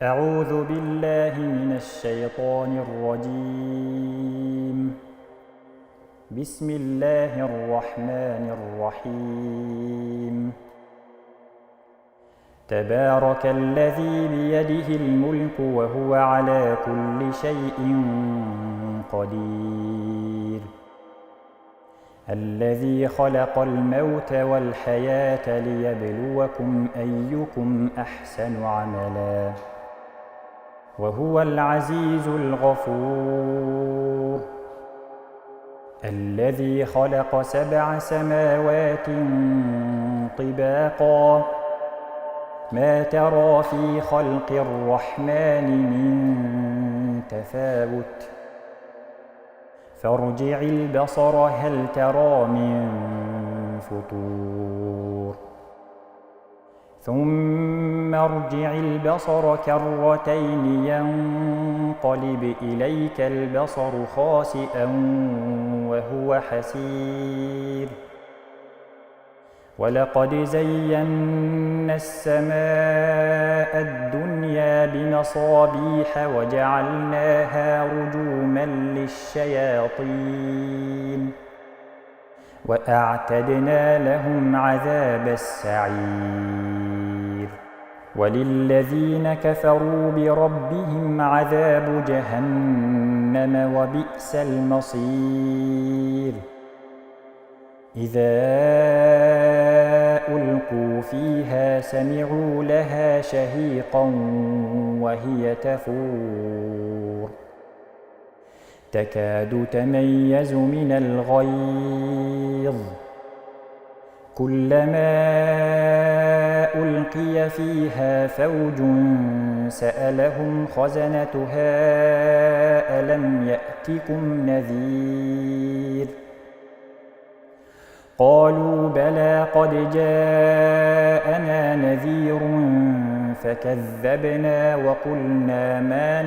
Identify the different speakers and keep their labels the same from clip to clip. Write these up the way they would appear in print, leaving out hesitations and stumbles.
Speaker 1: أعوذ بالله من الشيطان الرجيم. بسم الله الرحمن الرحيم. تبارك الذي بيده الملك وهو على كل شيء قدير. الذي خلق الموت والحياة ليبلوكم أيكم أحسن عملا وهو العزيز الغفور. الذي خلق 7 سماوات طباقا ما ترى في خلق الرحمن من تفاوت فارجع البصر هل ترى من فطور ثم ارجع البصر كرتين ينقلب إليك البصر خاسئا وهو حسير. ولقد زينا السماء الدنيا بمصابيح وجعلناها رجوما للشياطين وأعتدنا لهم عذاب السعير. وللذين كفروا بربهم عذاب جهنم وبئس المصير. إذا ألقوا فيها سمعوا لها شهيقا وهي تفور تكاد تميز من الغيظ كلما ألقي فيها فوج سألهم خزنتها ألم يأتكم نذير قالوا بلى قد جاءنا نذير فكذبنا وقلنا ما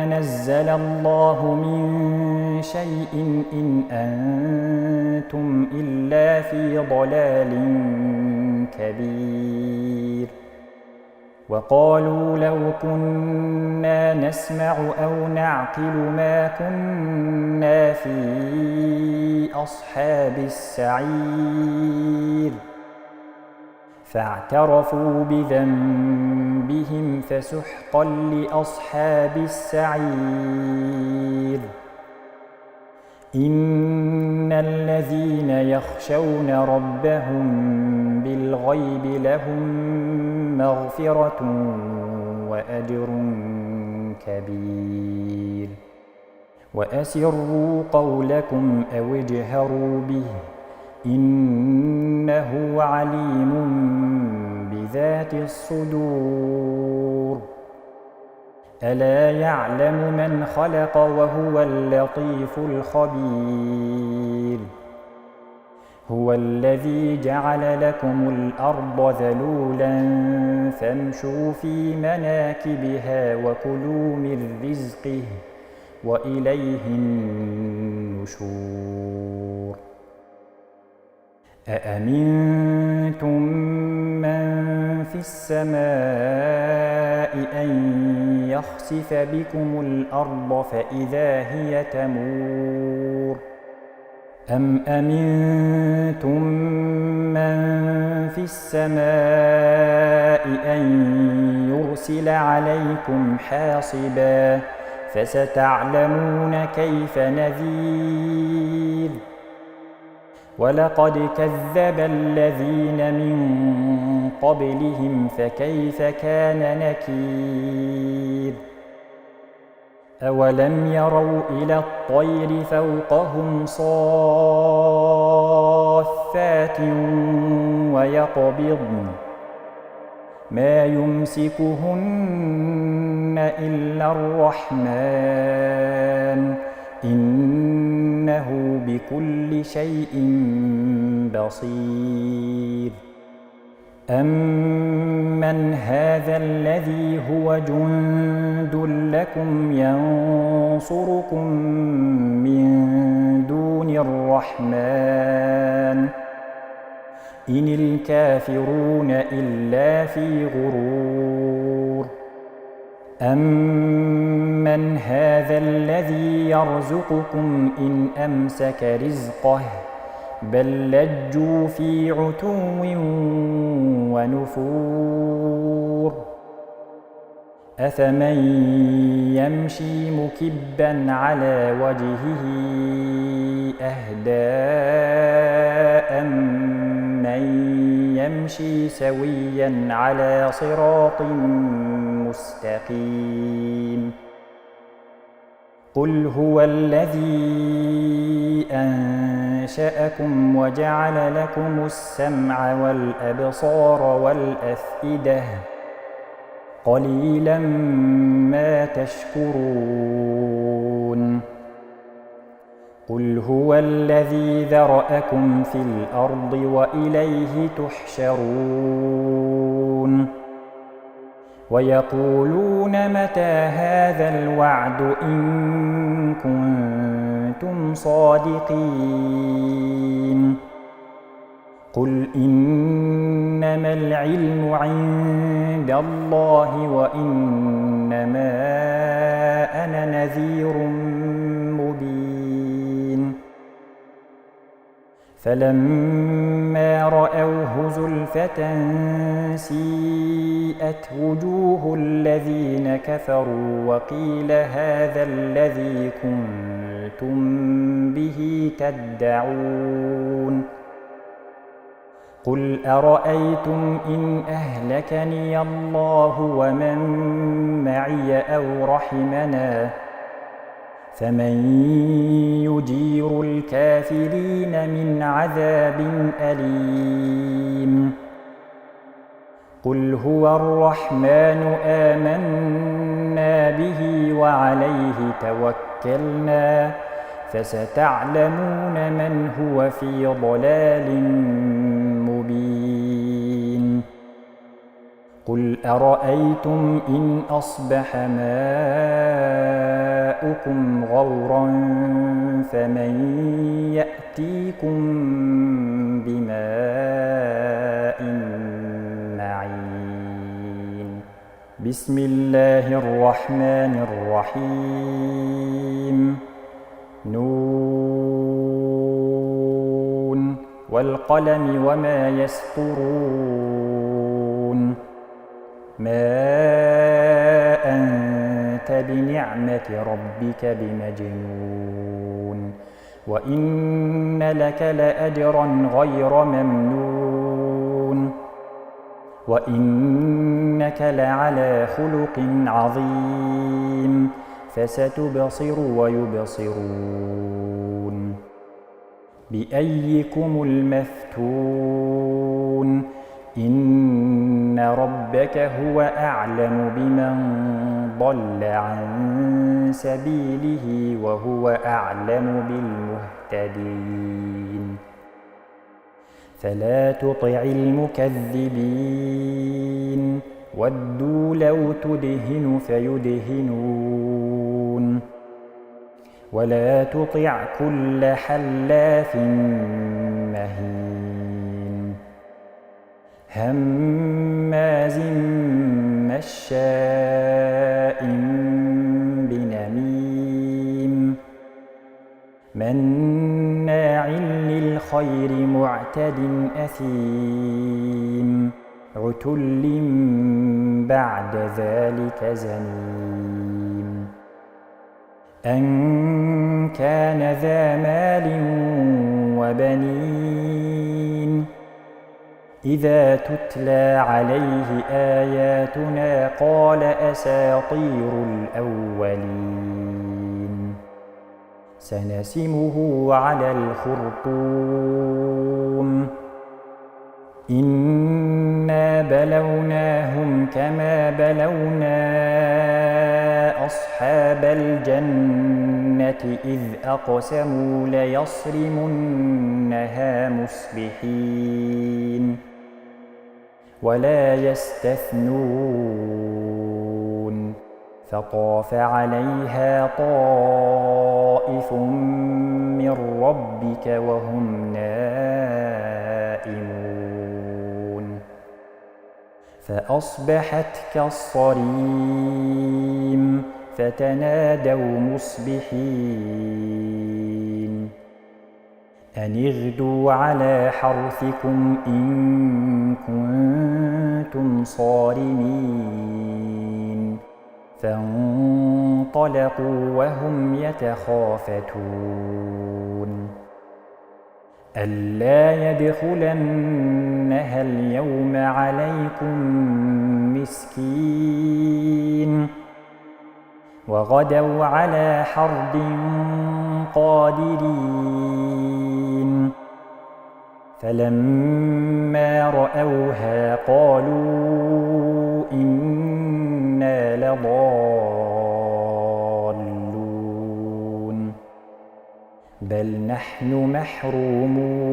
Speaker 1: نزل الله من شيء إن أنتم إلا في ضلال كبير. وقالوا لو كنا نسمع أو نعقل ما كنا في أصحاب السعير فاعترفوا بذنبهم فسحقا لأصحاب السعير. إن الذين يخشون ربهم بالغيب لهم مغفرة وأجر كبير. وأسروا قولكم أو اجهروا به إنه عليم بذات الصدور. ألا يعلم من خلق وهو اللطيف الخبير. هو الذي جعل لكم الأرض ذلولا فامشوا في مناكبها وكلوا من رزقه وإليه النشور. أأمنتم من في السماء أن يخسف بكم الأرض فإذا هي تمور أم أمنتم من في السماء أن يرسل عليكم حاصبا فستعلمون كيف نذير. ولقد كذب الذين من قبلهم فكيف كان نكير. أولم يروا إلى الطير فوقهم صافات ويقبضن ما يمسكهن إلا الرحمن إنه بكل شيء بصير. أمن هذا الذي هو جند لكم ينصركم من دون الرحمن إن الكافرون إلا في غرور أمن هذا الذي يرزقكم إن أمسك رزقه بل لجوا في عتو ونفور أفمن يمشي مكبا على وجهه أهدى أمن يمشي سويا على صراط مستقيم قل هو الذي أنشأكم وجعل لكم السمع والأبصار والأفئدة قليلا ما تشكرون قل هو الذي ذرأكم في الأرض وإليه تحشرون ويقولون متى هذا الوعد إن كنتم صادقين قل إنما العلم عند الله وإنما أنا نذير مبين فلما رأوه زلفة سيئت وجوه الذين كفروا وقيل هذا الذي كنتم به تدعون قل أرأيتم إن أهلكني الله ومن معي أو رحمنا فمن يجير الكافرين من عذاب أليم قل هو الرحمن آمنا به وعليه توكلنا فستعلمون من هو في ضلال مبين قل أرأيتم إن أصبح ماؤكم غورا فمن يأتيكم بماء معين بسم الله الرحمن الرحيم نون والقلم وما يسطرون ما أنت بنعمة ربك بمجنون وإن لك لأجرا غير ممنون وإنك لعلى خلق عظيم فستبصر ويبصرون بأيكم المفتون إن ربك هو أعلم بمن ضل عن سبيله وهو أعلم بالمهتدين فلا تطع المكذبين ودوا لو تدهن فيدهنون ولا تطع كل حلاف مهين هماز مشاء بنميم مناع للخير معتد أثيم عتل بعد ذلك زنيم أن كان ذا مال وبنين إذا تتلى عليه آياتنا قال أساطير الأولين سنسمه على الخرطوم إنا بلوناهم كما بلونا أصحاب الجنة إذ أقسموا ليصرمنها مصبحين ولا يستثنون فطاف عليها طائف من ربك وهم نائمون فأصبحت كالصريم فتنادوا مصبحين أن اغدوا على حرثكم إن كنتم صارمين فانطلقوا وهم يتخافتون ألا يدخلنها اليوم عليكم مسكين وغدوا على حرد قادرين فلما رأوها قالوا إنا لضالون بل نحن محرومون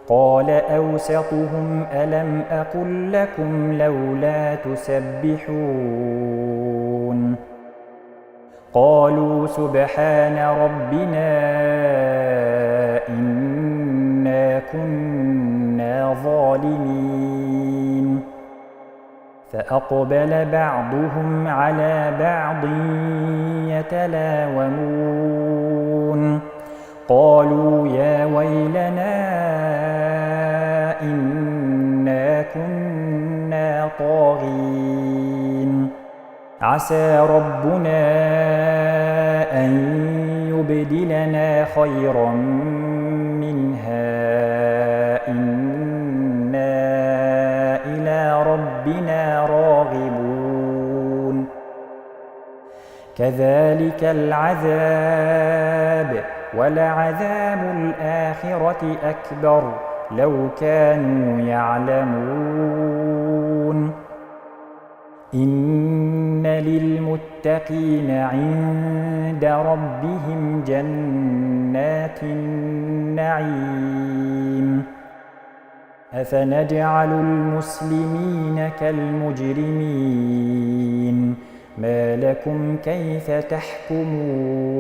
Speaker 1: قال أوسطهم ألم أقل لكم لولا تسبحون قالوا سبحان ربنا إنا كنا ظالمين فأقبل بعضهم على بعض يتلاومون قالوا يا ويلنا إنا كنا طاغين عسى ربنا أن يبدلنا خيرا منها إنا إلى ربنا راغبون كذلك العذاب ولعذاب الآخرة أكبر لو كانوا يعلمون إن للمتقين عند ربهم جنات النعيم أفنجعل المسلمين كالمجرمين ما لكم كيف تحكمون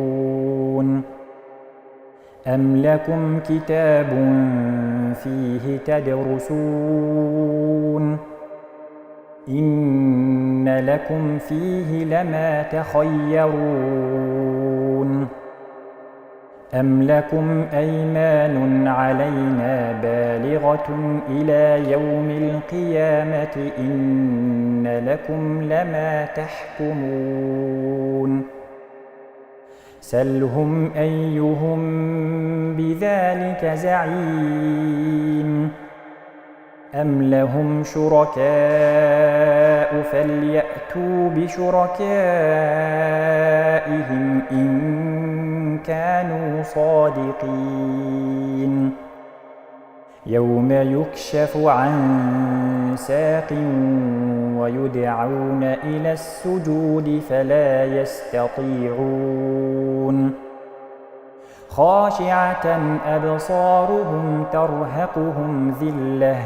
Speaker 1: أم لكم كتاب فيه تدرسون إن لكم فيه لما تخيرون أم لكم أيمان علينا بالغة إلى يوم القيامة إن لكم لما تحكمون سلهم أيهم بذلك زعيم أم لهم شركاء فليأتوا بشركائهم إن كانوا صادقين يوم يكشف عن ساق ويدعون إلى السجود فلا يستطيعون خاشعة أبصارهم ترهقهم ذلة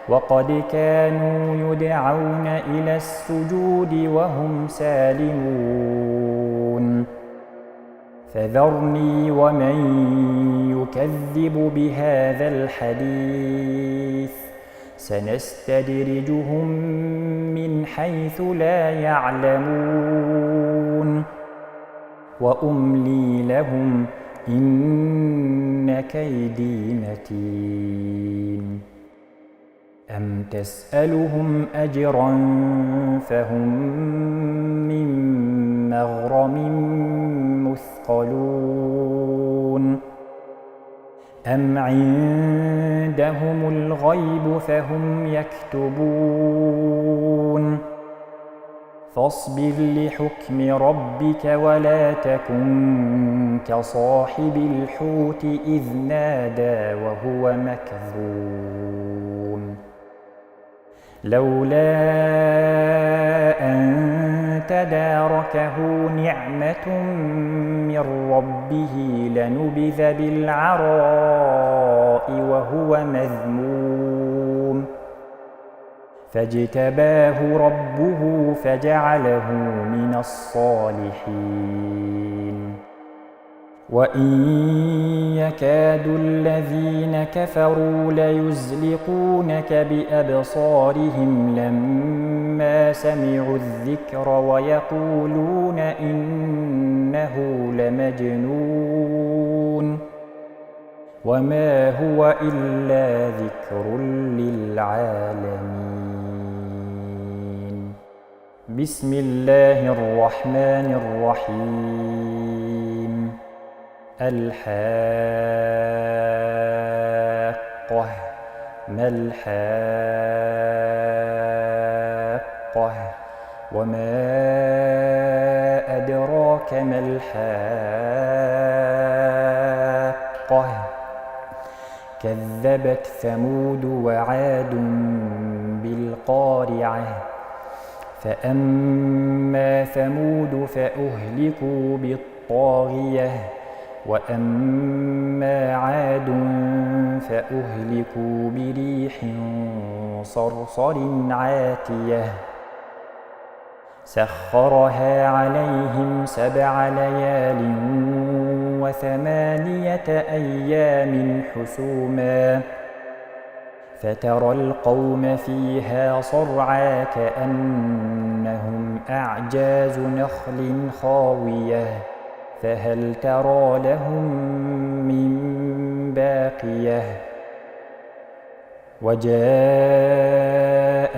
Speaker 1: وقد كانوا يدعون إلى السجود وهم سالمون فذرني ومن يكذب بهذا الحديث سنستدرجهم من حيث لا يعلمون وأملي لهم إن كيدي متين أم تسألهم أجرا فهم من مغرم مثقلون أم عندهم الغيب فهم يكتبون فاصبر لحكم ربك ولا تكن كصاحب الحوت إذ نادى وهو مكظوم لولا أن تداركه نعمة من ربه لنبذ بالعراء وهو مذموم فاجتباه ربه فجعله من الصالحين وإن يكاد الذين كفروا ليزلقونك بأبصارهم لما سمعوا الذكر ويقولون إنه لمجنون وما هو إلا ذكر للعالمين. بسم الله الرحمن الرحيم. الحاقة. ما الحاقة؟ وما أدراك ما الحاقة؟ كذبت ثمود وعاد بالقارعة. فأما ثمود فأهلكوا بالطاغية وأما عاد فأهلكوا بريح صرصر عاتية سخرها عليهم 7 ليال و8 أيام حسوما فترى القوم فيها صرعى كأنهم أعجاز نخل خاوية فهل ترى لهم من باقية. وجاء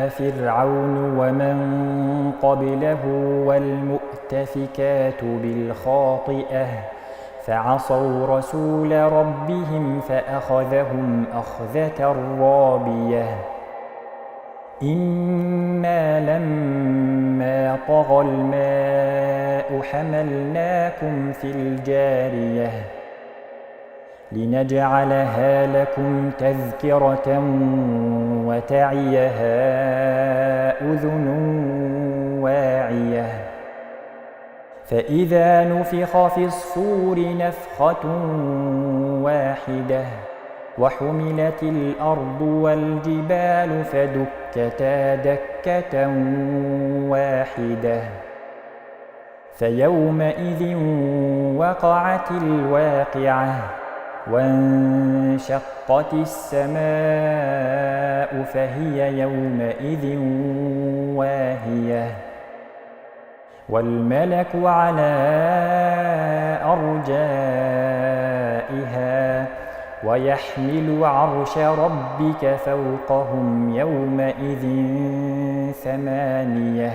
Speaker 1: فرعون ومن قبله والمؤتفكات بالخاطئة فعصوا رسول ربهم فأخذهم أخذة رابية. إنا لما طغى الماء حملناكم في الجارية لنجعلها لكم تذكرة وتعيها أذن واعية. فإذا نفخ في الصور نفخة واحدة وحملت الأرض والجبال فدكتا دكة واحدة فيومئذ وقعت الواقعة وانشقت السماء فهي يومئذ واهية والملك على أرجائها ويحمل عرش ربك فوقهم يومئذ 8.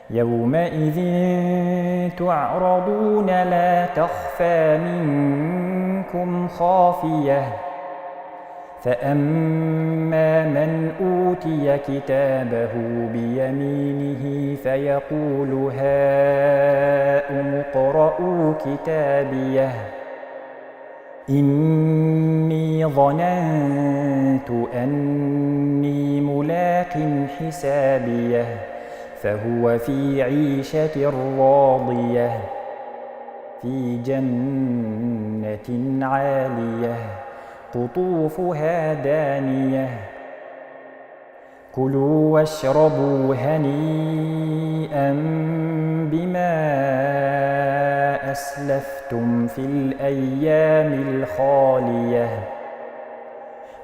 Speaker 1: يومئذ تعرضون لا تخفى منكم خافية فأما من أوتي كتابه بيمينه فيقول هاؤم اقرءوا كتابيه إني ظننت أني ملاق حسابيه فهو في عيشة راضية في جنة عالية قطوفها دانية كلوا واشربوا هنيئا بما أسلفتم في الأيام الخالية.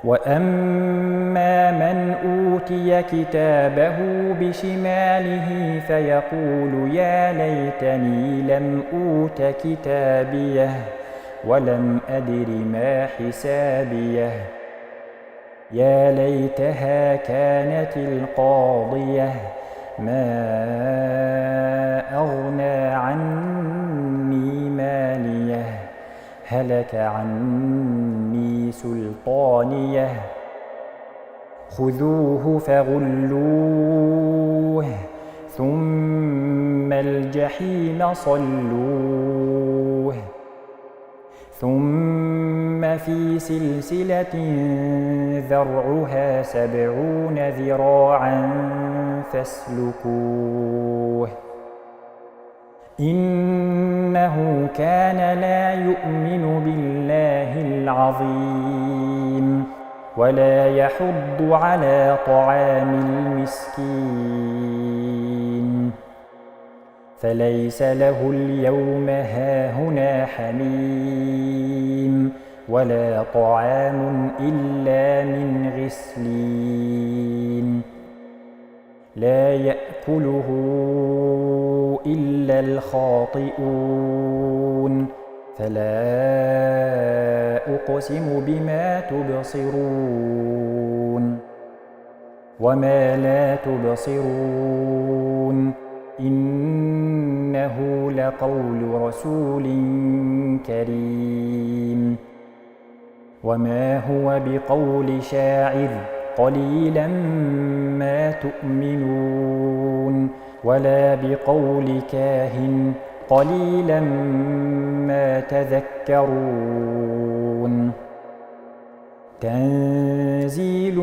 Speaker 1: وأما من أوتي كتابه بشماله فيقول يا ليتني لم أوت كتابيه ولم أدر ما حسابيه يا ليتها كانت القاضية ما أغنى عني ماليه هلك عني سلطانيه خذوه فغلوه ثم الجحيم صلوه ثم في سلسلة ذرعها 70 ذراعا فاسلكوه إنه كان لا يؤمن بالله العظيم ولا يحض على طعام المسكين فليس له اليوم هاهنا حميم ولا طعام إلا من غسلين لا يأكله إلا الخاطئون فلا أقسم بما تبصرون وما لا تبصرون إنه لقول رسول كريم وما هو بقول شاعر قليلا ما تؤمنون ولا بقول كاهن قليلا ما تذكرون تنزيل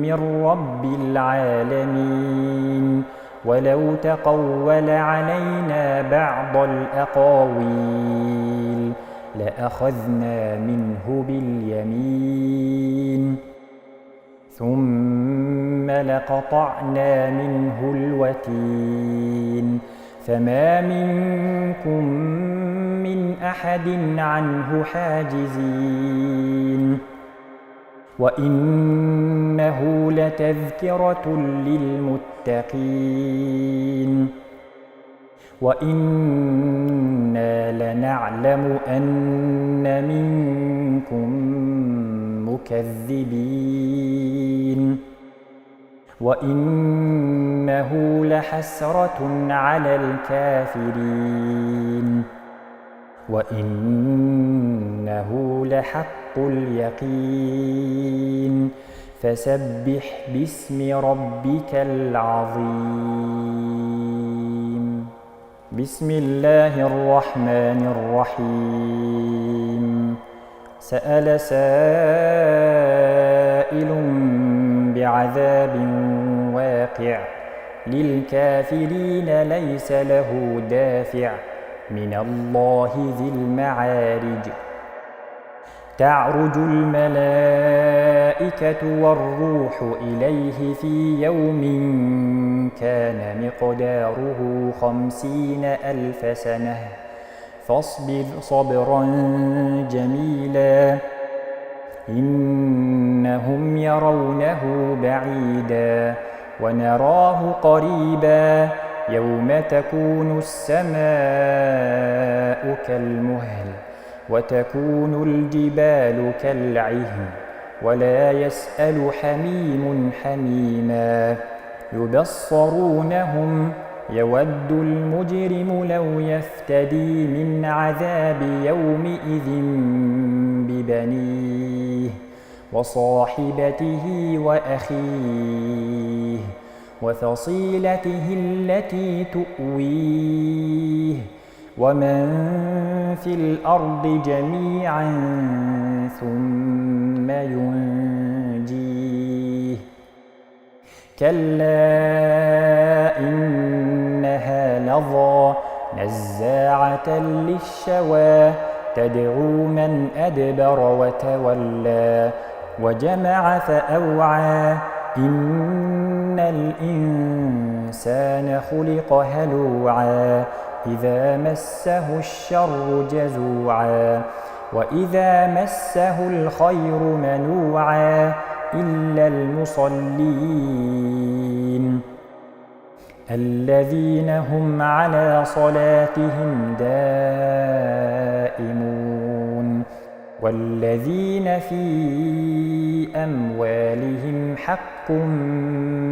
Speaker 1: من رب العالمين ولو تقول علينا بعض الأقاويل لأخذنا منه باليمين ثم لقطعنا منه الوتين فما منكم من أحد عنه حاجزين وإنه لتذكرة للمتقين وإنا لنعلم أن منكم مكذبين وإنه لحسرة على الكافرين وإنه لحق اليقين فسبح باسم ربك العظيم بسم الله الرحمن الرحيم سأل سائل بعذاب واقع للكافرين ليس له دافع من الله ذي المعارج تعرج الملائكة والروح إليه في يوم كان مقداره 50,000 سنة فاصبر صبرا جميلا إنهم يرونه بعيدا ونراه قريبا يوم تكون السماء كالمهل وتكون الجبال كالعهن ولا يسأل حميم حميما يبصرونهم يود المجرم لو يفتدي من عذاب يومئذ ببنيه وصاحبته وأخيه وفصيلته التي تؤويه ومن في الأرض جميعا ثم ينجيه كلا إنها لظى نزاعة للشوى تدعو من أدبر وتولى وجمع فأوعى إن الإنسان خلق هلوعا إذا مسه الشر جزوعا وإذا مسه الخير منوعا إلا المصلين الذين هم على صلاتهم دائمون والذين في أموالهم حق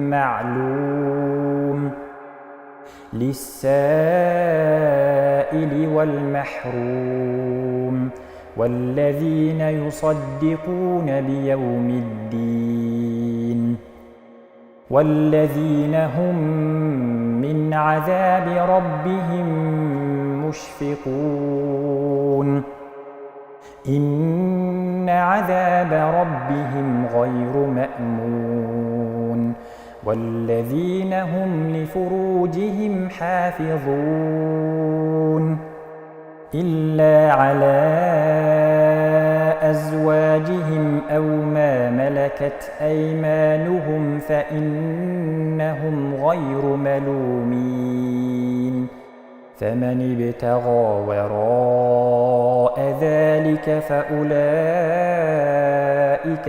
Speaker 1: معلوم للسائل والمحروم والذين يصدقون بيوم الدين والذين هم من عذاب ربهم مشفقون إن عذاب ربهم غير مأمون والذين هم لفروجهم حافظون إلا على أزواجهم أو ما ملكت أيمانهم فإنهم غير ملومين فمن ابتغى وراء ذلك فأولئك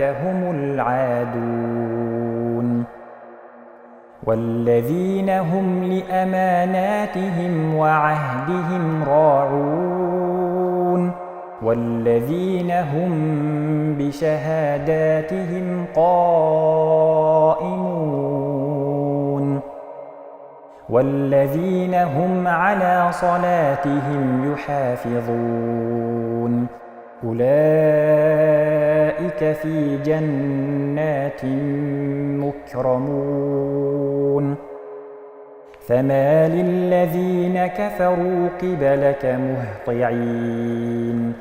Speaker 1: هم العادون والذين هم لأماناتهم وعهدهم راعون والذين هم بشهاداتهم قائمون والذين هم على صلاتهم يحافظون أولئك في جنات مكرمون فما للذين كفروا قبلك مهطعين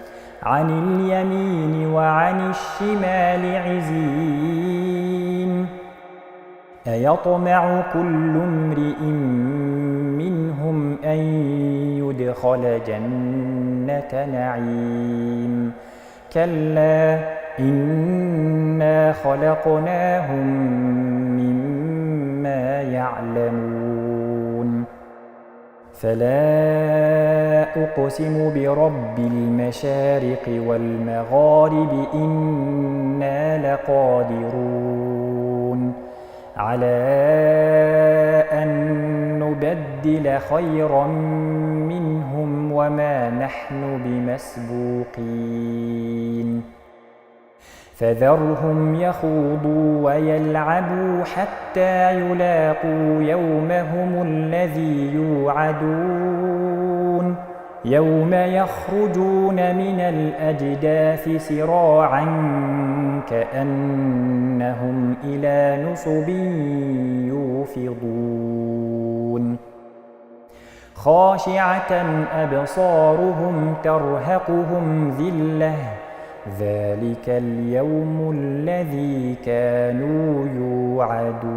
Speaker 1: عن اليمين وعن الشمال عزين أيطمع كل امرئ منهم أن يدخل جنة نعيم كلا إنا خلقناهم مما يعلمون فلا أقسم برب المشارق والمغارب إنا لقادرون على أن نبدل خيرا منهم وما نحن بمسبوقين فذرهم يخوضوا ويلعبوا حتى يلاقوا يومهم الذي يوعدون يوم يخرجون من الأجداث سراعا كأنهم إلى نصب يوفضون خاشعة أبصارهم ترهقهم ذلة ذلك اليوم الذي كانوا يوعدون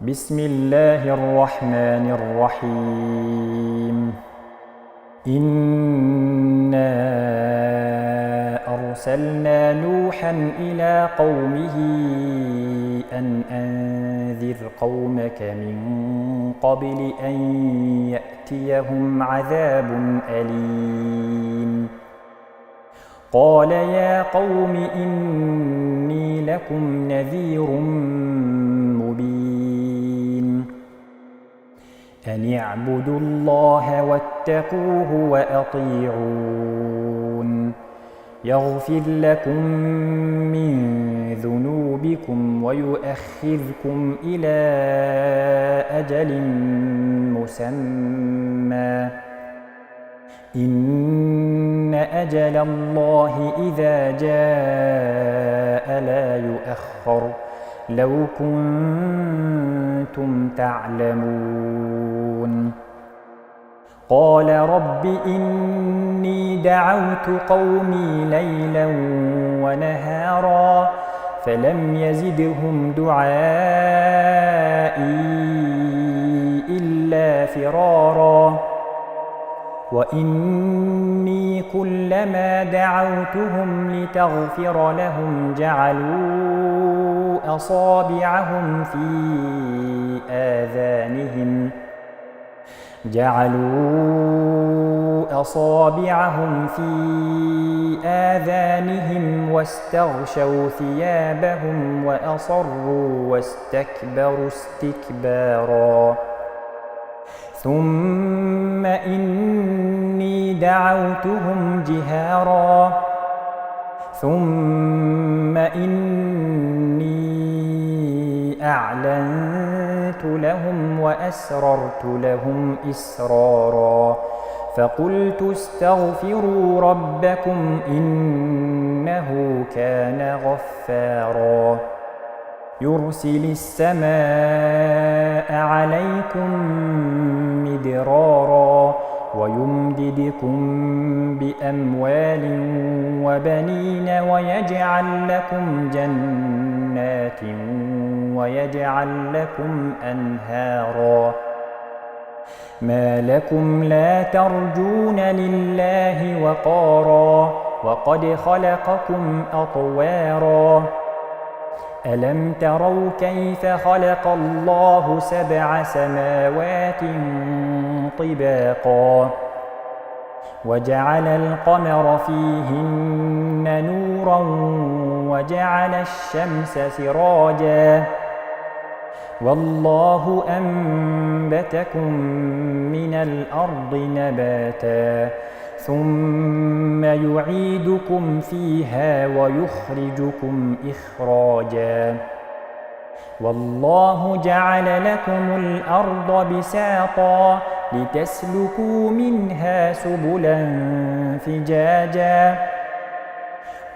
Speaker 1: بسم الله الرحمن الرحيم إنا أرسلنا نوحا إلى قومه أن أنذر قومك من قبل أن يأتيهم عذاب أليم قال يا قوم إني لكم نذير مبين أن اعبدوا الله واتقوه وأطيعون يغفر لكم من ذنوبكم ويؤخركم إلى أجل مسمى إن أجل الله إذا جاء لا يؤخر لو كنتم تعلمون قال رب إني دعوت قومي ليلا ونهارا فلم يزدهم دعائي إلا فرارا وإني كلما دعوتهم لتغفر لهم جعلوا أصابعهم في آذانهم واستغشوا ثيابهم وأصروا واستكبروا استكبارا ثم إني دعوتهم جهارا ثم إني أعلنت لهم وأسررت لهم إسرارا فقلت استغفروا ربكم إنه كان غفارا يرسل السماء عليكم مدرارا ويمددكم بأموال وبنين ويجعل لكم جنات ويجعل لكم أنهارا ما لكم لا ترجون لله وقارا وقد خلقكم أطوارا ألم تروا كيف خلق الله 7 سماوات طباقا وجعل القمر فيهن نورا وجعل الشمس سراجا والله أنبتكم من الأرض نباتا ثم يعيدكم فيها ويخرجكم إخراجا والله جعل لكم الأرض بساطا لتسلكوا منها سبلا فجاجا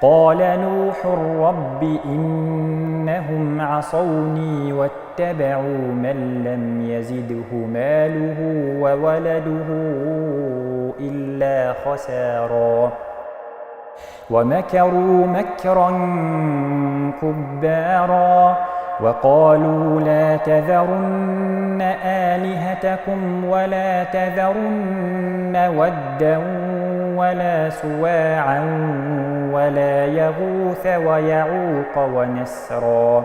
Speaker 1: قال نوح رب إنهم عصوني واتبعوا من لم يزده ماله وولده إلا خسارا ومكروا مكرا كبارا وقالوا لا تذرن آلهتكم ولا تذرن ودا ولا سواعا ولا يغوث ويعوق ونسرا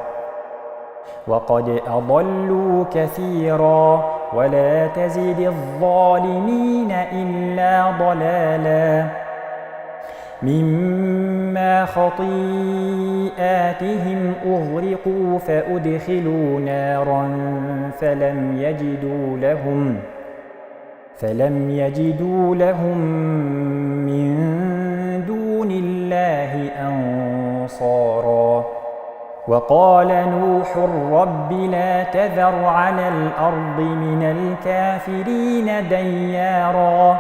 Speaker 1: وقد أضلوا كثيرا ولا تزد الظالمين إلا ضلالا مما خطيئاتهم أغرقوا فأدخلوا نارا فلم يجدوا لهم من دون الله أنصارا وقال نوح رب لا تذر على الأرض من الكافرين ديارا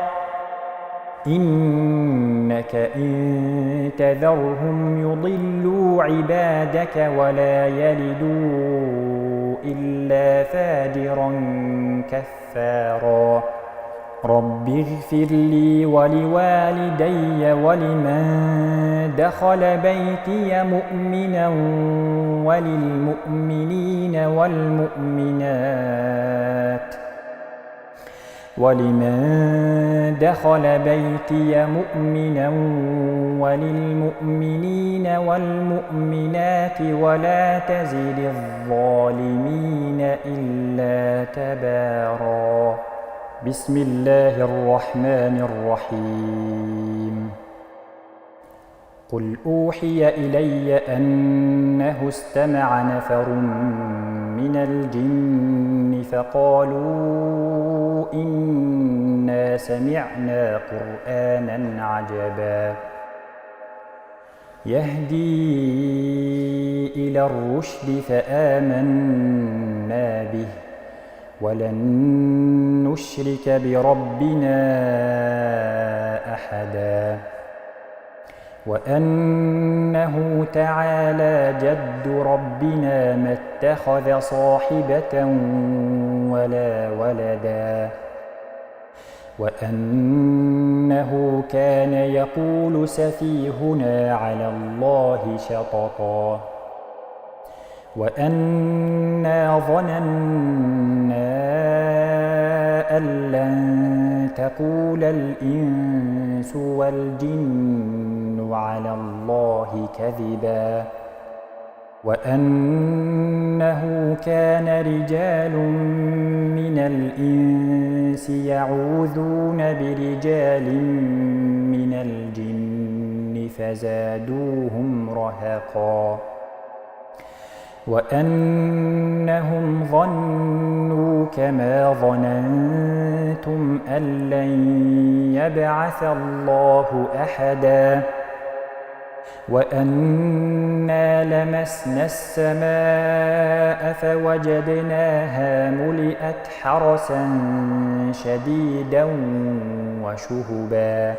Speaker 1: إنك إن تذرهم يضلوا عبادك ولا يلدوا إلا فاجرا كفارا رب اغفر لي ولوالدي ولمن دخل بيتي مؤمنا وللمؤمنين والمؤمنات ولا تزد الظالمين إلا تبارا بسم الله الرحمن الرحيم قل أوحي إلي أنه استمع نفر من الجن فقالوا إنا سمعنا قرآنا عجبا يهدي إلى الرشد فآمنا به ولن نشرك بربنا أحدا وأنه تعالى جد ربنا ما اتخذ صاحبة ولا ولدا وأنه كان يقول سفيهنا على الله شططا وأنا ظننا أن لن تقول الإنس والجن على الله كذبا وأنه كان رجال من الإنس يعوذون برجال من الجن فزادوهم رهقا وأنهم ظنوا كما ظننتم أن لن يبعث الله أحدا وأنا لمسنا السماء فوجدناها ملئت حرسا شديدا وشهبا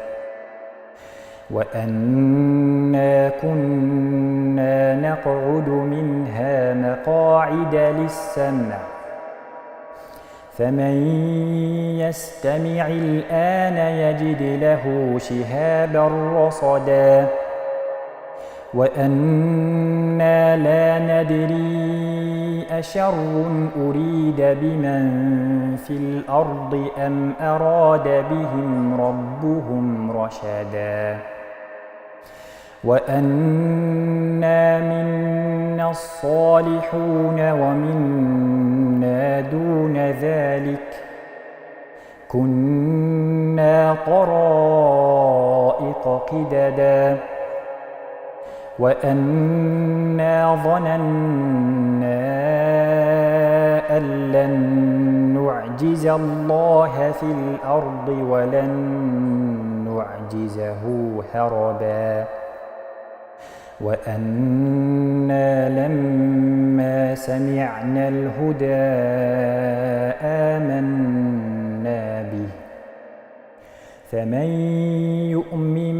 Speaker 1: وأنا كنا نقعد منها مقاعد للسمع فمن يستمع الآن يجد له شهابا رصدا وأنا لا ندري أشر أريد بمن في الأرض أم أراد بهم ربهم رشدا وأنا منا الصالحون ومنا دون ذلك كنا طرائق قددا وأنا ظننا أن لن نعجز الله في الأرض ولن نعجزه هربا وأنا لما سمعنا الهدى آمنا به فمن يؤمن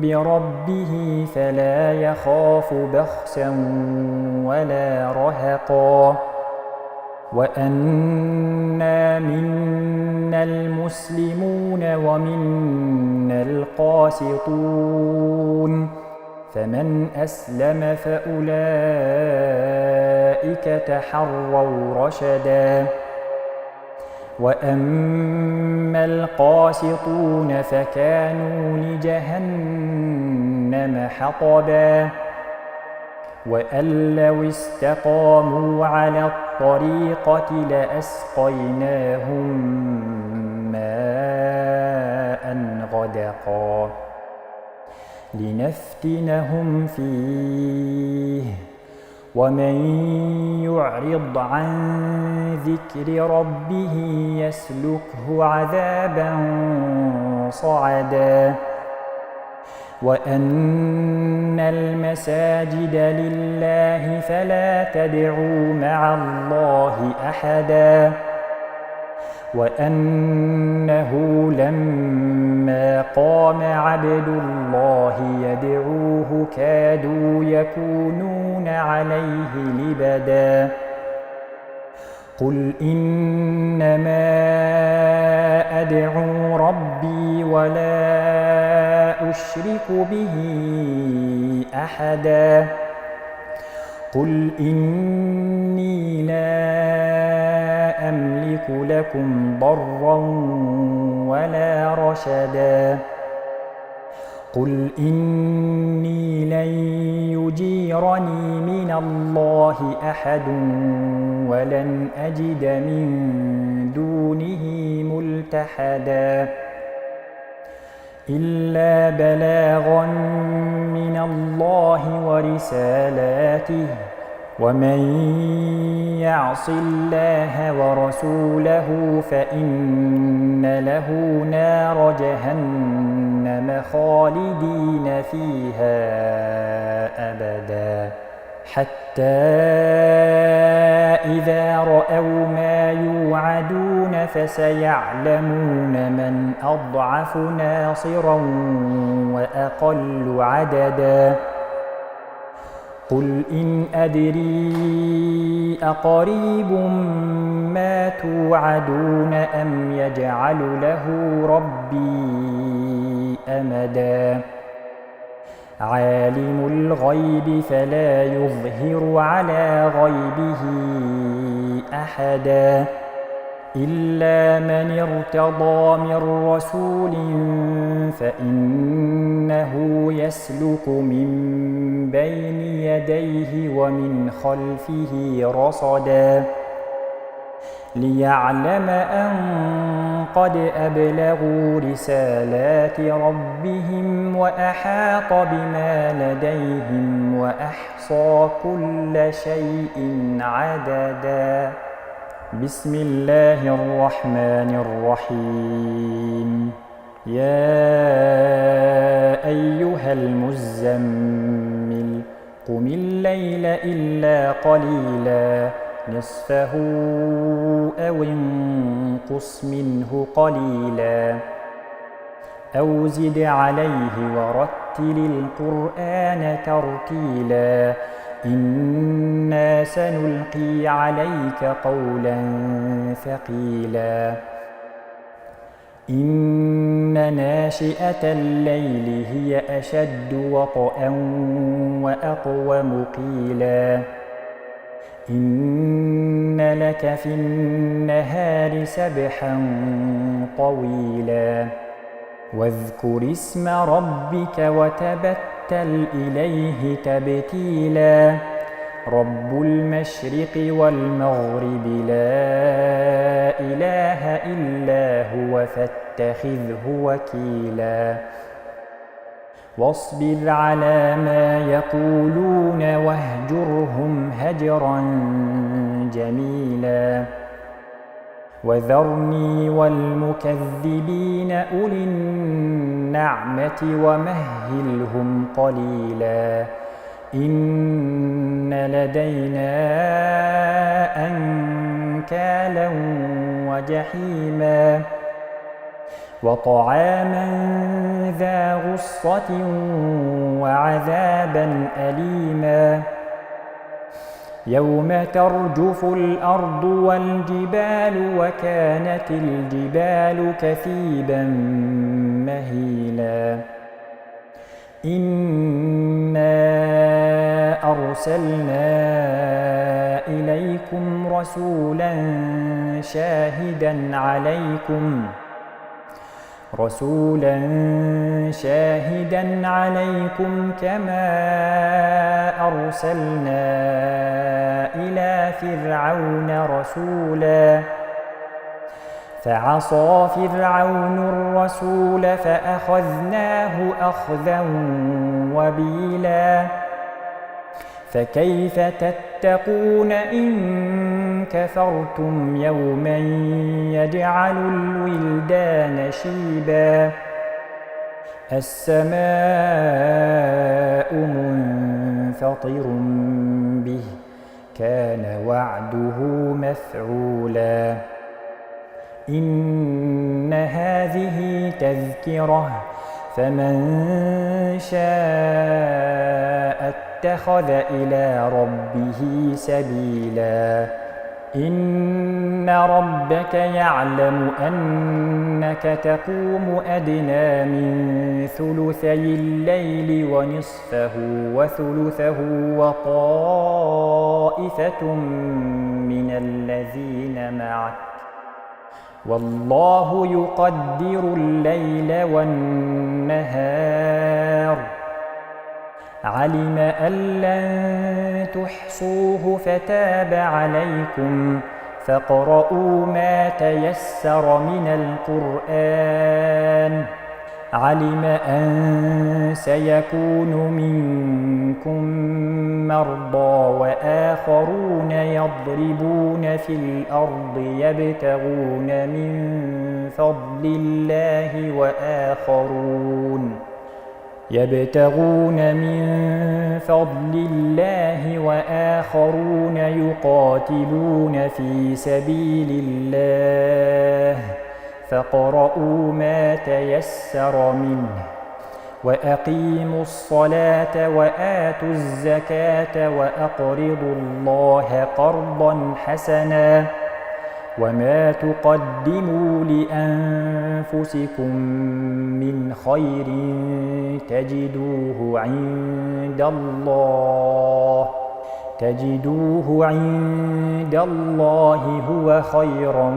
Speaker 1: بربه فلا يخاف بخسا ولا رهقا وأنا منا المسلمون ومنا القاسطون فمن أسلم فأولئك تحروا رشدا وأما القاسطون فكانوا لجهنم حطبا وأن لو استقاموا على الطريقة لأسقيناهم ماء غدقا لنفتنهم فيه ومن يعرض عن ذكر ربه يسلكه عذابا صعدا وأن المساجد لله فلا تدعوا مع الله أحدا وأنه لما قام عبد الله يدعوه كادوا يكونون عليه لبدا قل إنما أدعو ربي ولا أشرك به أحدا قل إني لا أملك لكم ضرا ولا رشدا قل إني لن يجيرني من الله أحد ولن أجد من دونه ملتحدا إلا بلاغا من الله ورسالاته ومن يعص الله ورسوله فإن له نار جهنم خالدين فيها أبدا حتى إذا رأوا ما يوعدون فسيعلمون من أضعف ناصرا وأقل عددا قل إن أدري أقريب ما توعدون أم يجعل له ربي أمدا عالم الغيب فلا يظهر على غيبه أحدا إلا من ارتضى من رسول فإنه يسلك من بين يديه ومن خلفه رصدا ليعلم أن قد أبلغوا رسالات ربهم وأحاط بما لديهم وأحصى كل شيء عددا بسم الله الرحمن الرحيم يا أيها المزمل قم الليل إلا قليلا نصفه أو انقص منه قليلا أو زد عليه ورتل القرآن ترتيلا إنا سنلقي عليك قولا ثقيلا إن ناشئة الليل هي أشد وطئا وأقوم قيلا إن لك في النهار سبحا طويلا واذكر اسم ربك وتبتل إليه تبتيلا رب المشرق والمغرب لا إله إلا هو فاتخذه وكيلا واصبر على ما يقولون واهجرهم هجرا جميلا وذرني والمكذبين أولي النعمة ومهلهم قليلا إن لدينا أنكالا وجحيما وطعاما ذا غصة وعذابا أليما يوم ترجف الأرض والجبال وكانت الجبال كثيبا مهيلا إنا أرسلنا إليكم رسولا شاهدا عليكم كما أرسلنا إلى فرعون رسولا فعصى فرعون الرسول فأخذناه أخذا وبيلا فكيف تتقون إن كفرتم يوما يجعل الولدان شيبا السماء منفطر به كان وعده مفعولا إن هذه تذكرة فمن شاء اتخذ إلى ربه سبيلا إن ربك يعلم أنك تقوم أدنى من ثلثي الليل ونصفه وثلثه وطائفة من الذين معك والله يقدر الليل والنهار علم أن لن تحصوه فتاب عليكم فاقرؤوا ما تيسر من القرآن علم أن سيكون منكم مرضى وآخرون يضربون في الأرض يبتغون من فضل الله وآخرون يقاتلون في سبيل الله فاقرؤوا ما تيسر منه وأقيموا الصلاة وآتوا الزكاة وأقرضوا الله قرضا حسنا وما تقدموا لأنفسكم من خير تجدوه عند الله هو خيرا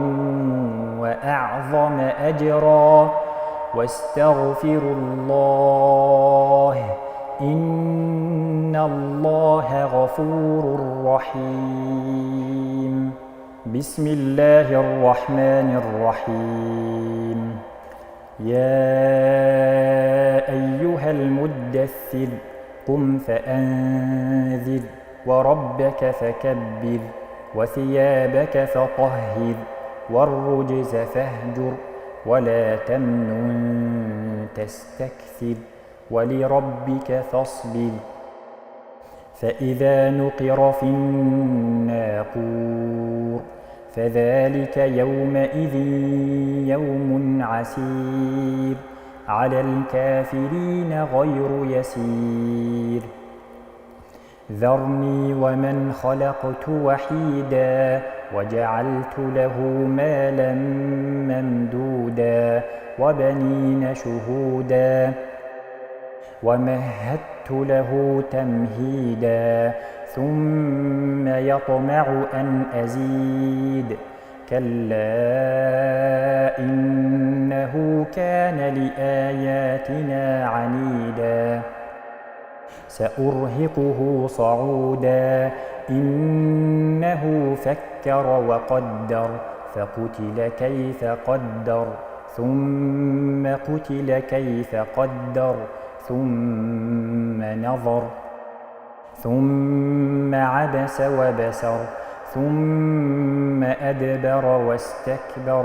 Speaker 1: وأعظم أجرا واستغفروا الله إن الله غفور رحيم بسم الله الرحمن الرحيم يا أيها المدثر قم فأنذر وربك فكبر وثيابك فطهر والرجز فاهجر ولا تمنن تستكثر ولربك فاصبر فإذا نقر في الناقور فذلك يومئذ يوم عسير على الكافرين غير يسير ذرني ومن خلقت وحيدا وجعلت له مالا ممدودا وبنين شهودا ومهدت له تمهيدا ثم يطمع أن أزيد كلا إنه كان لآياتنا عنيدا سأرهقه صعودا إنه فكر وقدر فقتل كيف قدر ثم قتل كيف قدر ثم نظر ثم عبس وبسر ثم أدبر واستكبر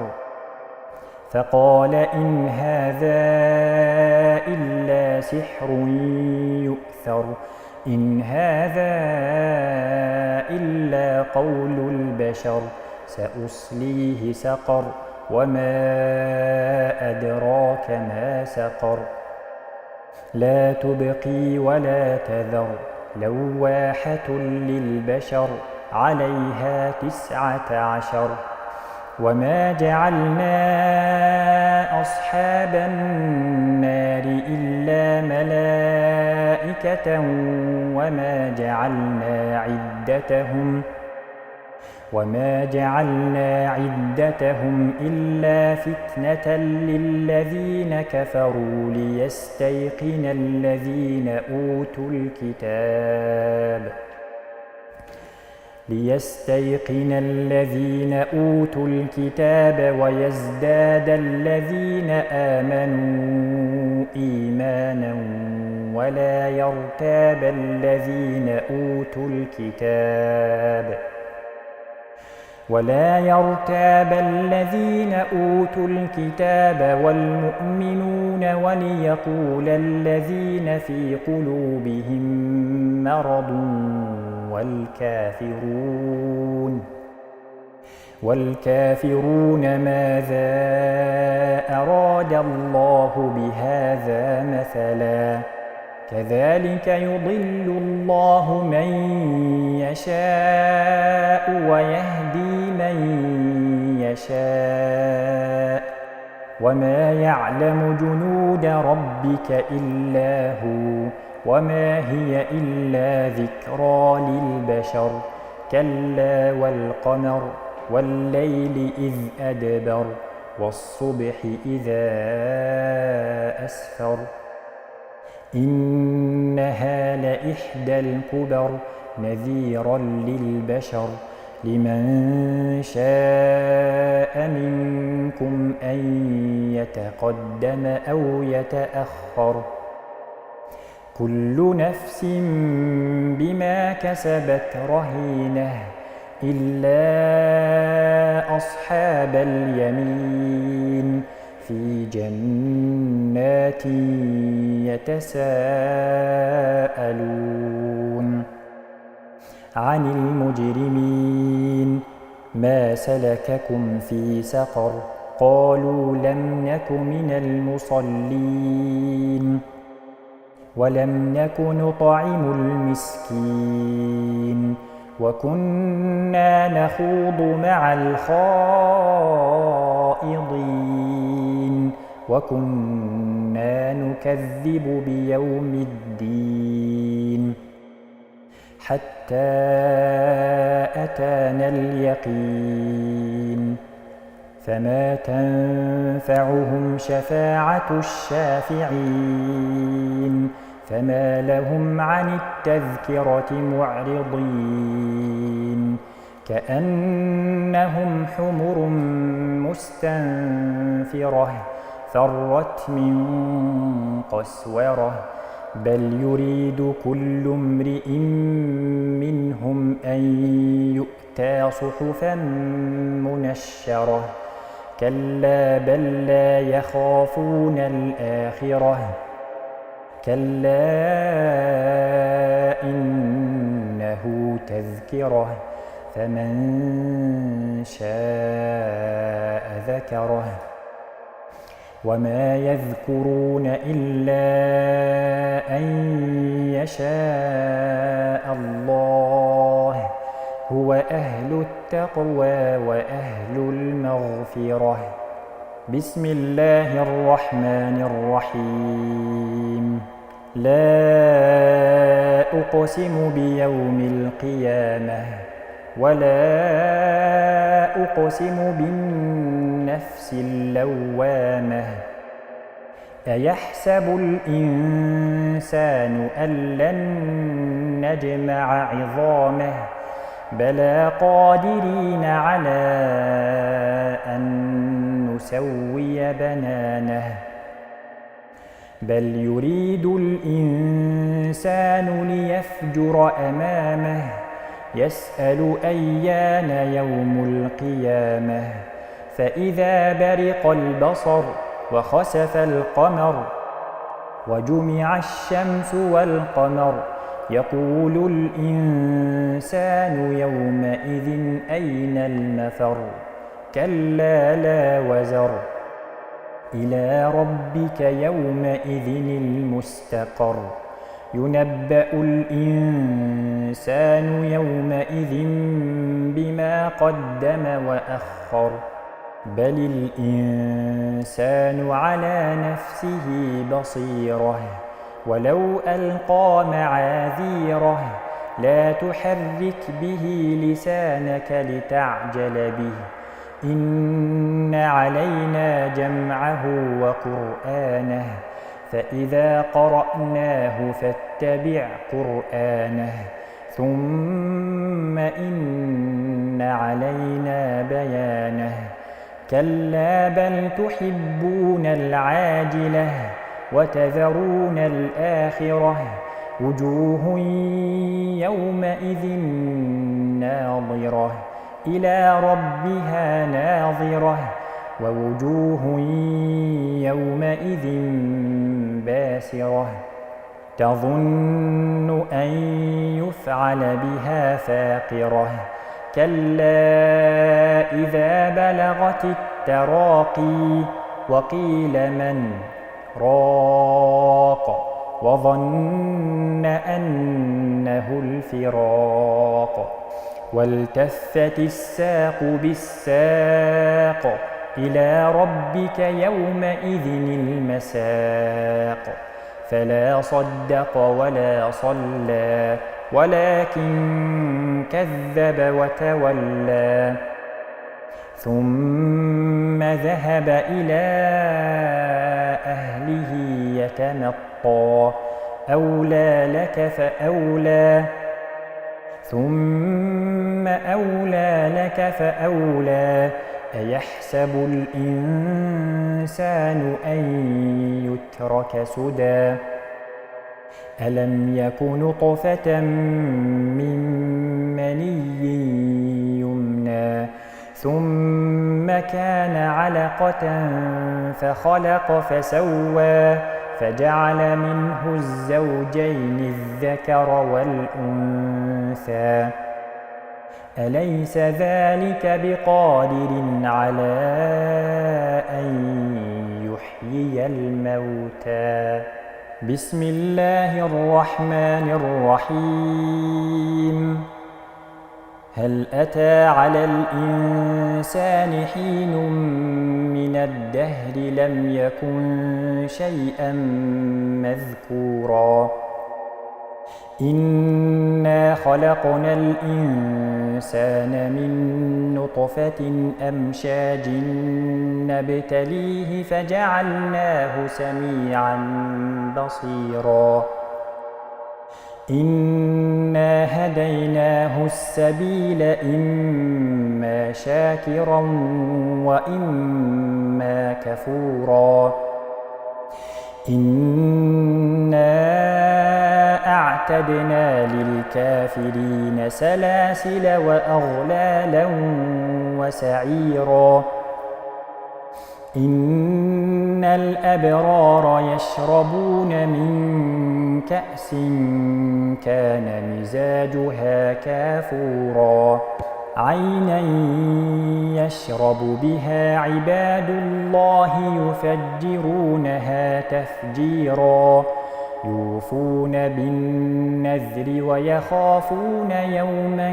Speaker 1: فقال إن هذا إلا سحر يؤثر إن هذا إلا قول البشر سأصليه سقر وما أدراك ما سقر لا تبقي ولا تذر لواحة للبشر عليها 19 وما جعلنا أصحاب النار إلا ملائكة وما جعلنا عدتهم إلا فتنة للذين كفروا ليستيقن الذين أوتوا الكتاب ويزداد الذين آمنوا إيمانا ولا يرتاب الذين أوتوا الكتاب والمؤمنون وليقول الذين في قلوبهم مرض والكافرون ماذا أراد الله بهذا مثلا كذلك يضل الله من يشاء ويهدي من يشاء وما يعلم جنود ربك إلا هو وما هي إلا ذكرى للبشر كلا والقمر والليل إذ أدبر والصبح إذا أسفر إنها لإحدى الكبر نذيرا للبشر لمن شاء منكم أن يتقدم أو يتأخر كل نفس بما كسبت رهينة إلا أصحاب اليمين في جنات يتساءلون عن المجرمين ما سلككم في سقر قالوا لم نك من المصلين ولم نك نطعم المسكين وكنا نخوض مع الخائضين وكنا نكذب بيوم الدين حتى أتانا اليقين فما تنفعهم شفاعة الشافعين فما لهم عن التذكرة معرضين كأنهم حمر مستنفرة فرت من قسورة بل يريد كل امرئ منهم أن يؤتى صحفا منشرة كلا بل لا يخافون الآخرة كلا إنه تذكرة فمن شاء ذكره وما يذكرون إلا أن يشاء الله هو أهل التقوى وأهل المغفرة بسم الله الرحمن الرحيم لا أقسم بيوم القيامة ولا أقسم بالنفس اللوامة أيحسب الإنسان أن لن نجمع عظامه بلى قادرين على أن نسوي بنانه بل يريد الإنسان ليفجر أمامه يسأل أيان يوم القيامة فإذا برق البصر وخسف القمر وجمع الشمس والقمر يقول الإنسان يومئذ أين المفر كلا لا وزر إلى ربك يومئذ المستقر ينبأ الإنسان يومئذ بما قدم وأخر بل الإنسان على نفسه بصيرة ولو ألقى معاذيره لا تحرك به لسانك لتعجل به إن علينا جمعه وقرآنه فإذا قرأناه فاتبع قرآنه ثم إن علينا بيانه كلا بل تحبون العاجلة وتذرون الآخرة وجوه يومئذ ناظرة إلى ربها ناظرة ووجوه يومئذ باسرة تظن أن يفعل بها فاقرة كلا إذا بلغت التراقي وقيل من راق وظن أنه الفراق والتفت الساق بالساق إلى ربك يومئذ المساق فلا صدق ولا صلى ولكن كذب وتولى ثم ذهب إلى أهله يتمطى أولى لك فأولى ثم أولى لك فأولى أيحسب الإنسان أن يترك سدى ألم يك نطفة من مني يمنى ثم كان علقة فخلق فسوى فجعل منه الزوجين الذكر والأنثى أليس ذلك بقادر على أن يحيي الموتى بسم الله الرحمن الرحيم هل أتى على الإنسان حين من الدهر لم يكن شيئا مذكورا إنا خلقنا الإنسان من نطفة أمشاج نبتليه فجعلناه سميعا بصيرا إنا هديناه السبيل إما شاكرا وإما كفورا إنا أعتدنا للكافرين سلاسل وأغلالا وسعيرا إن الأبرار يشربون من كأس كان مزاجها كافورا عينا يشرب بها عباد الله يفجرونها تفجيرا يوفون بالنذر ويخافون يوما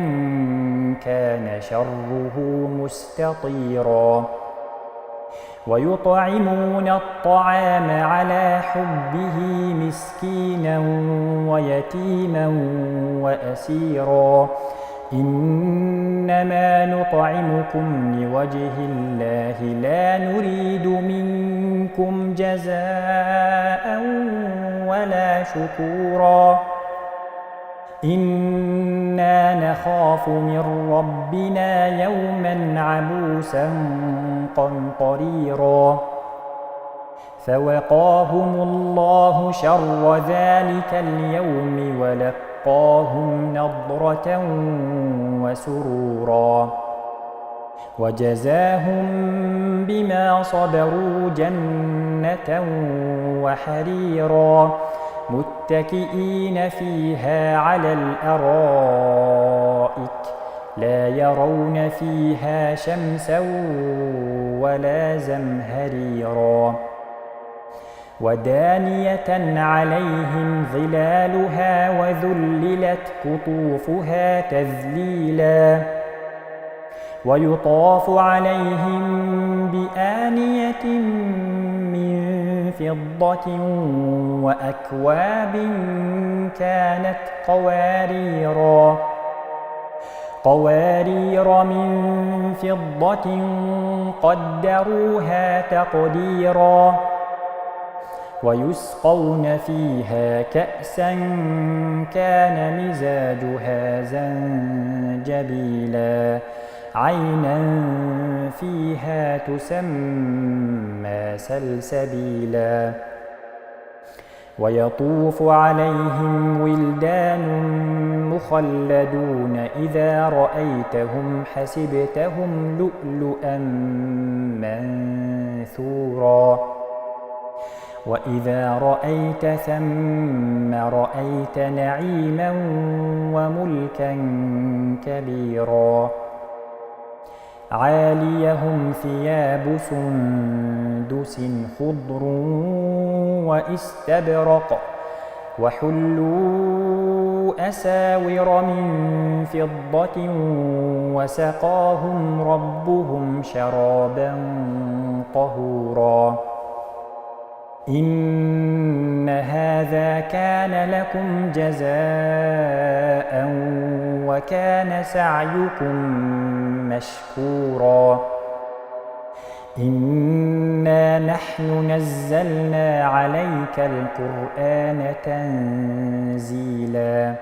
Speaker 1: كان شره مستطيرا ويطعمون الطعام على حبه مسكينا ويتيما وأسيرا إنما نطعمكم لوجه الله لا نريد منكم جزاء ولا شكورا إنا نخاف من ربنا يوما عبوسا قمطريرا فوقاهم الله شر ذلك اليوم ولقاهم نضرة وسرورا وجزاهم بما صبروا جنة وحريرا متكئين فيها على الأرائك لا يرون فيها شمسا ولا زمهريرا ودانية عليهم ظلالها وذللت قطوفها تذليلا ويطاف عليهم بآنية من فضة وأكواب كانت قوارير من فضة قدروها تقديرا ويسقون فيها كأسا كان مزاجها زنجبيلا عينا فيها تسمى سلسبيلا ويطوف عليهم ولدان مخلدون إذا رأيتهم حسبتهم لؤلؤا منثورا وإذا رأيت ثم رأيت نعيما وملكا كبيرا عاليهم ثياب سندس خضر واستبرق وحلوا أساور من فضة وسقاهم ربهم شرابا طهورا إن هذا كان لكم جزاء وكان سعيكم مشكورا إنا نحن نزلنا عليك القرآن تنزيلا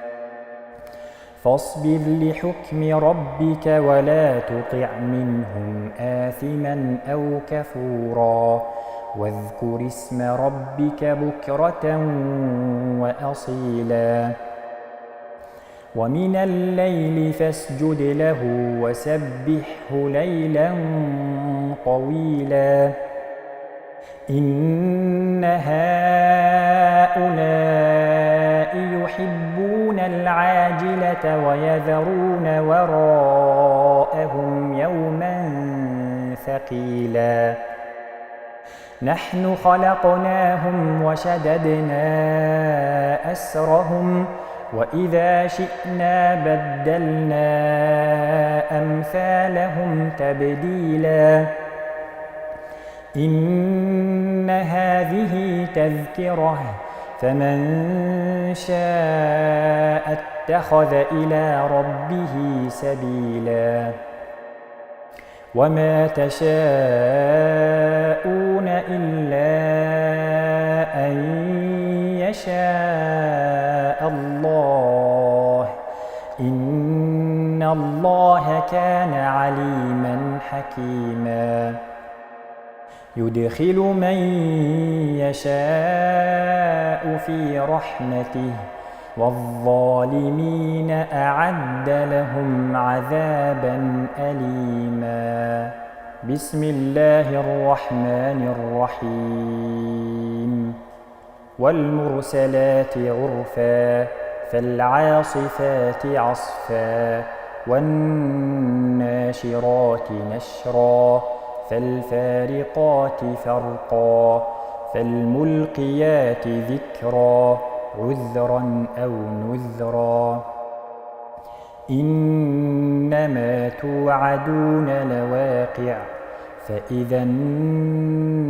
Speaker 1: فاصبر لحكم ربك ولا تطع منهم آثما أو كفورا واذكر اسم ربك بكرة وأصيلا ومن الليل فاسجد له وسبحه ليلا طويلا إن هؤلاء يحبون العاجلة ويذرون وراءهم يوما ثقيلا نحن خلقناهم وشددنا أسرهم وإذا شئنا بدلنا أمثالهم تبديلا إن هذه تذكرة فمن شاء اتخذ إلى ربه سبيلا وما تشاءون إلا أن يشاء الله إن الله كان عليما حكيما يدخل من يشاء في رحمته والظالمين أعد لهم عذابا أليما بسم الله الرحمن الرحيم والمرسلات عرفا فالعاصفات عصفا والناشرات نشرا فالفارقات فرقا فالملقيات ذكرا عذرا أو نذرا إنما توعدون لواقع فإذا النجوم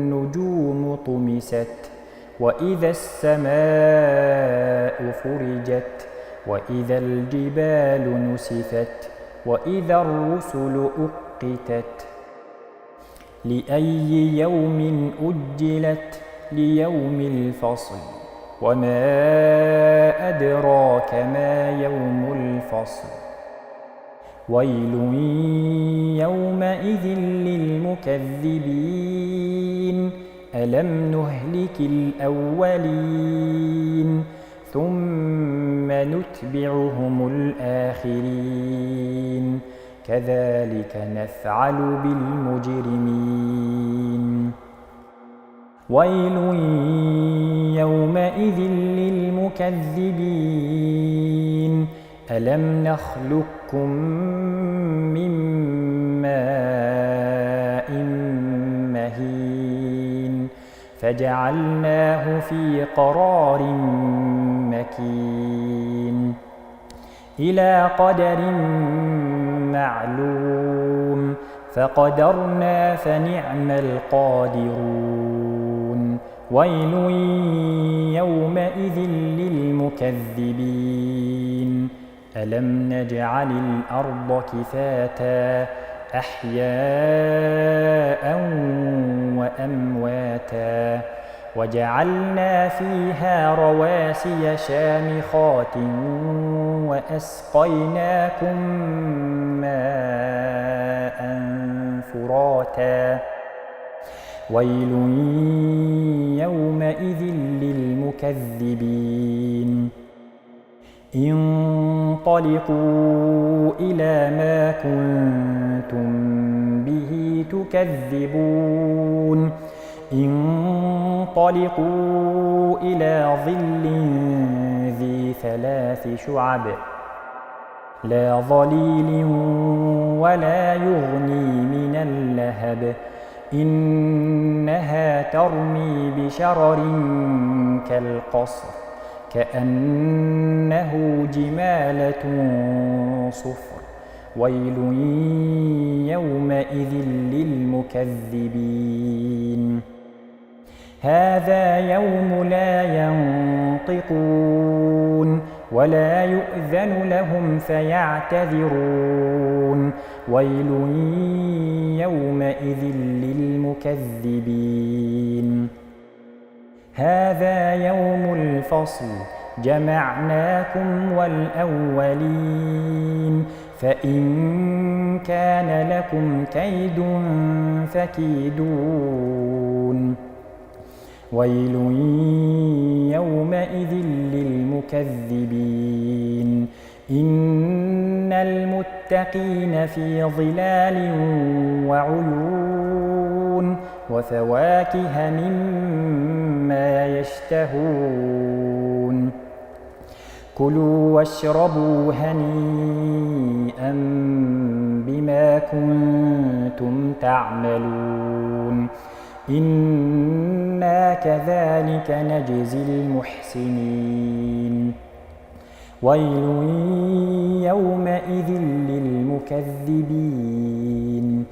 Speaker 1: طمست وإذا السماء فرجت وإذا الجبال نسفت وإذا الرسل أقتت لأي يوم أجلت ليوم الفصل وما أدراك ما يوم الفصل ويل يومئذ للمكذبين ألم نهلك الأولين ثم نتبعهم الآخرين كذلك نفعل بالمجرمين ويل يومئذ للمكذبين ألم نخلقكم من ماء مهين فجعلناه في قرار مكين إلى قدر معلوم فقدرنا فنعم القادرون ويل يومئذ للمكذبين ألم نجعل الأرض كفاتا أحياء وأمواتا وجعلنا فيها رواسي شامخات وأسقيناكم ماء فراتا ويل يومئذ للمكذبين انطلقوا إلى ما كنتم به تكذبون انطلقوا إلى ظل ذي 3 شعب لا ظليل ولا يغني من اللهب إنها ترمي بشرر كالقصر كأنه جمالة صفر ويل يومئذ للمكذبين هذا يوم لا ينطقون ولا يؤذن لهم فيعتذرون ويل يومئذ للمكذبين هذا يوم الفصل جمعناكم والأولين فإن كان لكم كيد فكيدون ويل يومئذ للمكذبين إن المتقين في ظلال وعيون وفواكه مما يشتهون كلوا واشربوا هنيئا بما كنتم تعملون إنا كذلك نجزي المحسنين ويل يومئذ للمكذبين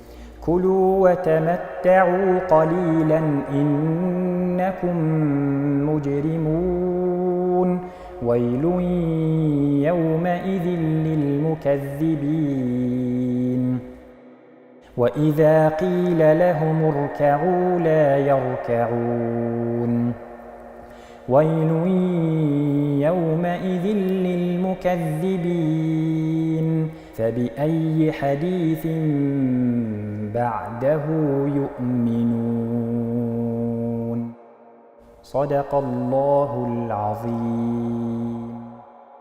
Speaker 1: كلوا وتمتعوا قليلا إنكم مجرمون ويل يومئذ للمكذبين وإذا قيل لهم اركعوا لا يركعون ويل يومئذ للمكذبين فبأي حديث بعده يؤمنون صدق الله العظيم.